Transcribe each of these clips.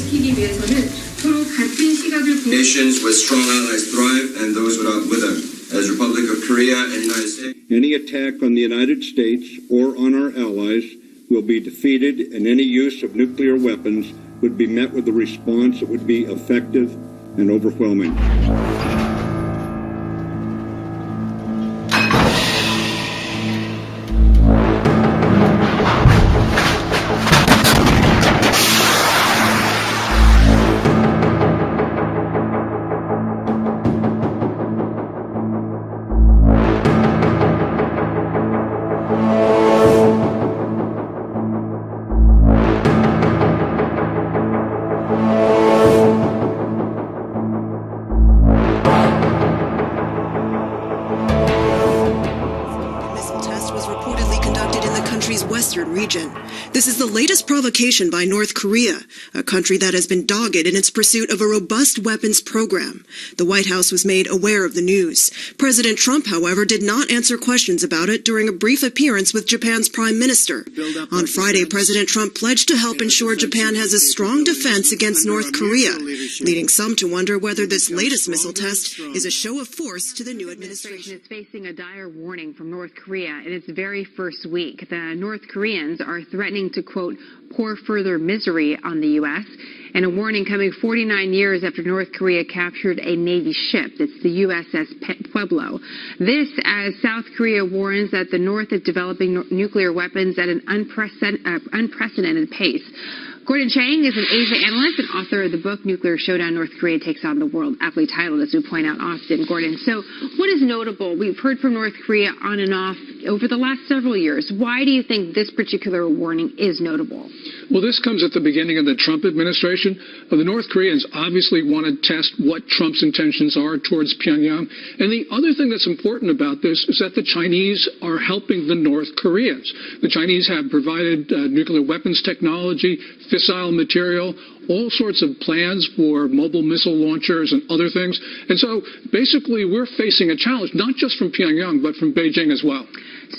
지키기 위해서는 서로 같은 시각을 Nations with strong allies thrive and those without wither. As Republic of Korea and United States. Any attack on the United States or on our allies will be defeated, and any use of nuclear weapons would be met with a response that would be effective and overwhelming. Western region. This is the latest provocation by North Korea, a country that has been dogged in its pursuit of a robust weapons program. The White House was made aware of the news. President Trump, however, did not answer questions about it during a brief appearance with Japan's Prime Minister. On Friday, President Trump pledged to help ensure Japan has a strong defense against North Korea, leading some to wonder whether this latest missile test is a show of force to the new administration. Is facing a dire warning from North Korea in its very first week. The North Koreans are threatening to, quote, pour further misery on the U.S., and a warning coming 49 years after North Korea captured a Navy ship. It's the USS Pueblo. This as South Korea warns that the North is developing nuclear weapons at an unprecedented pace. Gordon Chang is an Asia analyst and author of the book Nuclear Showdown, North Korea Takes on the World, aptly titled, as we point out often, Gordon. So what is notable? We've heard from North Korea on and off over the last several years. Why do you think this particular warning is notable? Well, this comes at the beginning of the Trump administration. The North Koreans obviously want to test what Trump's intentions are towards Pyongyang. And the other thing that's important about this is that the Chinese are helping the North Koreans. The Chinese have provided nuclear weapons technology, fissile material, all sorts of plans for mobile missile launchers and other things. And so basically we're facing a challenge, not just from Pyongyang, but from Beijing as well.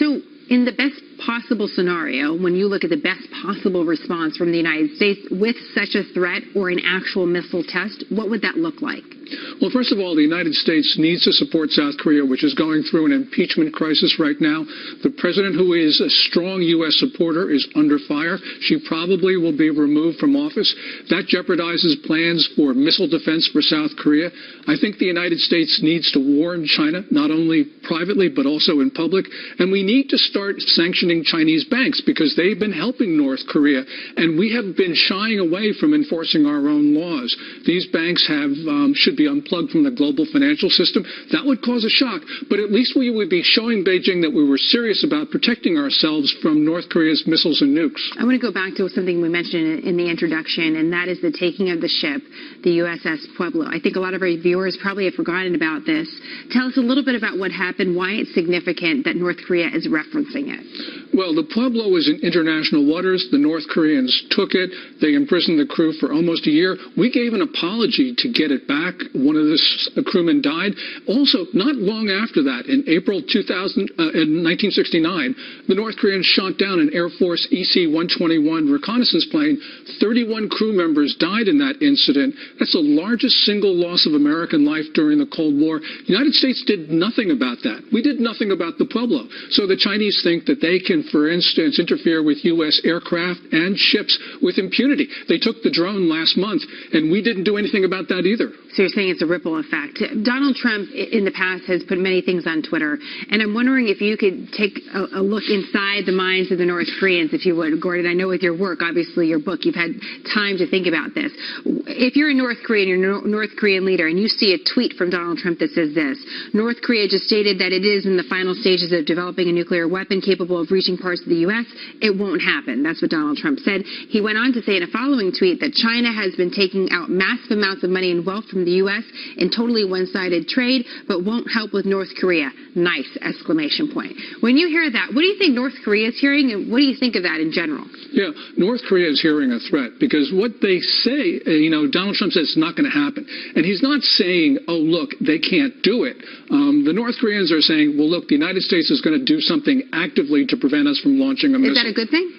So in the best possible scenario, when you look at the best possible response from the United States with such a threat or an actual missile test, what would that look like? Well, first of all, the United States needs to support South Korea, which is going through an impeachment crisis right now. The president, who is a strong U.S. supporter, is under fire. She probably will be removed from office. That jeopardizes plans for missile defense for South Korea. I think the United States needs to warn China, not only privately but also in public. And we need to start sanctioning Chinese banks because they've been helping North Korea. And we have been shying away from enforcing our own laws. These banks should be unplugged from the global financial system. That would cause a shock, but at least we would be showing Beijing that we were serious about protecting ourselves from North Korea's missiles and nukes. I want to go back to something we mentioned in the introduction, and that is the taking of the ship, the USS Pueblo. I think a lot of our viewers probably have forgotten about this. Tell us a little bit about what happened, why it's significant that North Korea is referencing it. Well, the Pueblo was in international waters. The North Koreans took it. They imprisoned the crew for almost a year. We gave an apology to get it back. One of the crewmen died. Also, not long after that, in April 1969, the North Koreans shot down an Air Force EC-121 reconnaissance plane. 31 crew members died in that incident. That's the largest single loss of American life during the Cold War. The United States did nothing about that. We did nothing about the Pueblo. So the Chinese think that they can, for instance, interfere with U.S. aircraft and ships with impunity. They took the drone last month, and we didn't do anything about that either. So you're saying it's a ripple effect. Donald Trump in the past has put many things on Twitter, and I'm wondering if you could take a look inside the minds of the North Koreans, if you would, Gordon. I know with your work, obviously your book, you've had time to think about this. If you're in North Korea and you're a North Korean leader and you see a tweet from Donald Trump that says this: North Korea just stated that it is in the final stages of developing a nuclear weapon capable of reaching parts of the U.S., it won't happen. That's what Donald Trump said. He went on to say in a following tweet that China has been taking out massive amounts of money and wealth from the U.S. in totally one-sided trade, but won't help with North Korea. Nice! Exclamation point. When you hear that, what do you think North Korea is hearing, and what do you think of that in general? Yeah, North Korea is hearing a threat because what they say, Donald Trump says it's not going to happen. And he's not saying, oh, look, they can't do it. The North Koreans are saying, well, look, the United States is going to do something actively to prevent us from launching a missile. Is that a good thing?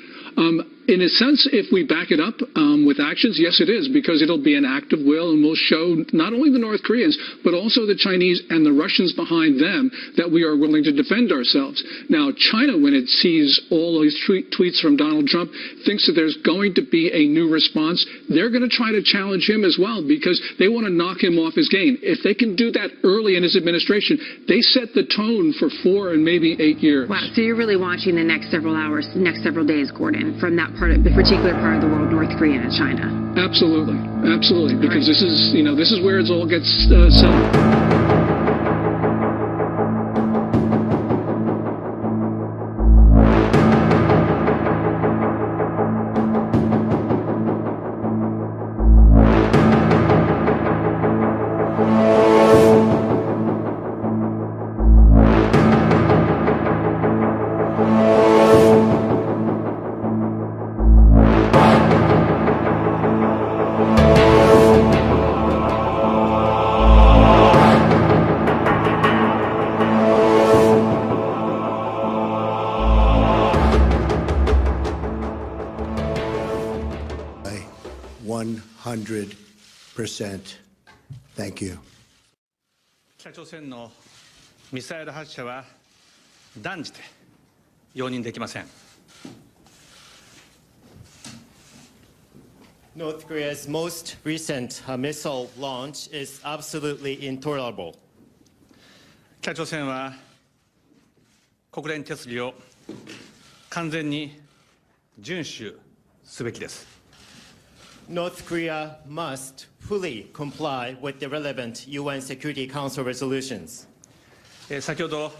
In a sense, if we back it up with actions, yes, it is, because it'll be an act of will and will show not only the North Koreans, but also the Chinese and the Russians behind them that we are willing to defend ourselves. Now, China, when it sees all these tweets from Donald Trump, thinks that there's going to be a new response. They're going to try to challenge him as well because they want to knock him off his game. If they can do that early in his administration, they set the tone for 4 and maybe 8 years. Wow. So you're really watching the next several hours, next several days, Gordon, from that part of the particular part of the world, North Korea and China. Absolutely, absolutely, because this is where it all gets settled. By 100%. Thank you. 北朝鮮のミサイル発射は断じて容認できません。 North Korea's most recent missile launch is absolutely intolerable. 北朝鮮は国連決議を完全に遵守すべきです。 North Korea must fully comply with the relevant UN Security Council resolutions. 先ほど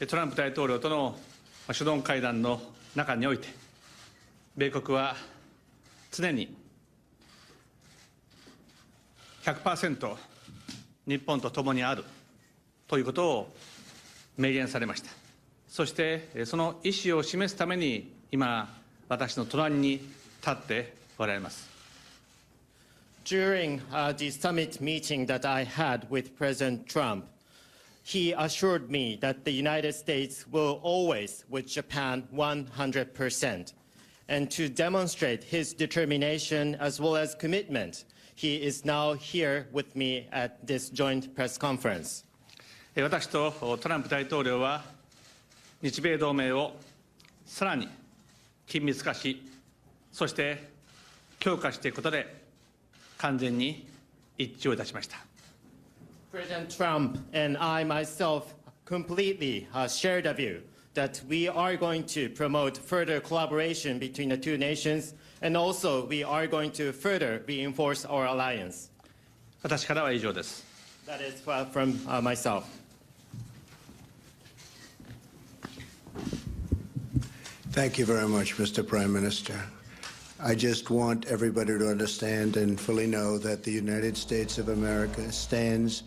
トランプ大統領との首脳会談の中において、米国は常に 100% 日本と共にあるということを明言されました。そしてその意思を示すために今私の隣に立っておられます。 During the summit meeting that I had with President Trump, he assured me that the United States will always with Japan 100%. And to demonstrate his determination as well as commitment, he is now here with me at this joint press conference. 私とトランプ大統領は日米同盟をさらに緊密化し、そして強化していくことで完全に一致をいたしました。 President Trump and I myself completely share the view that we are going to promote further collaboration between the two nations, and also we are going to further reinforce our alliance. 私からは以上です。 That is from myself. Thank you very much, Mr. Prime Minister. I just want everybody to understand and fully know that the United States of America stands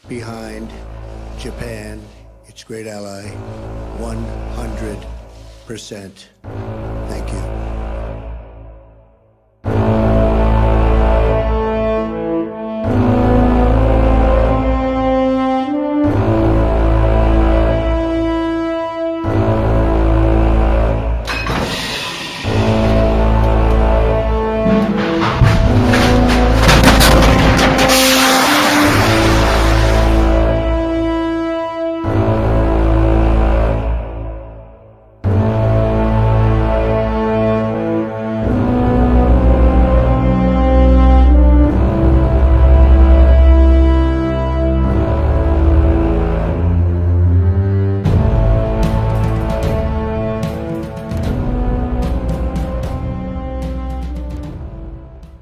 behind Japan, its great ally, 100%.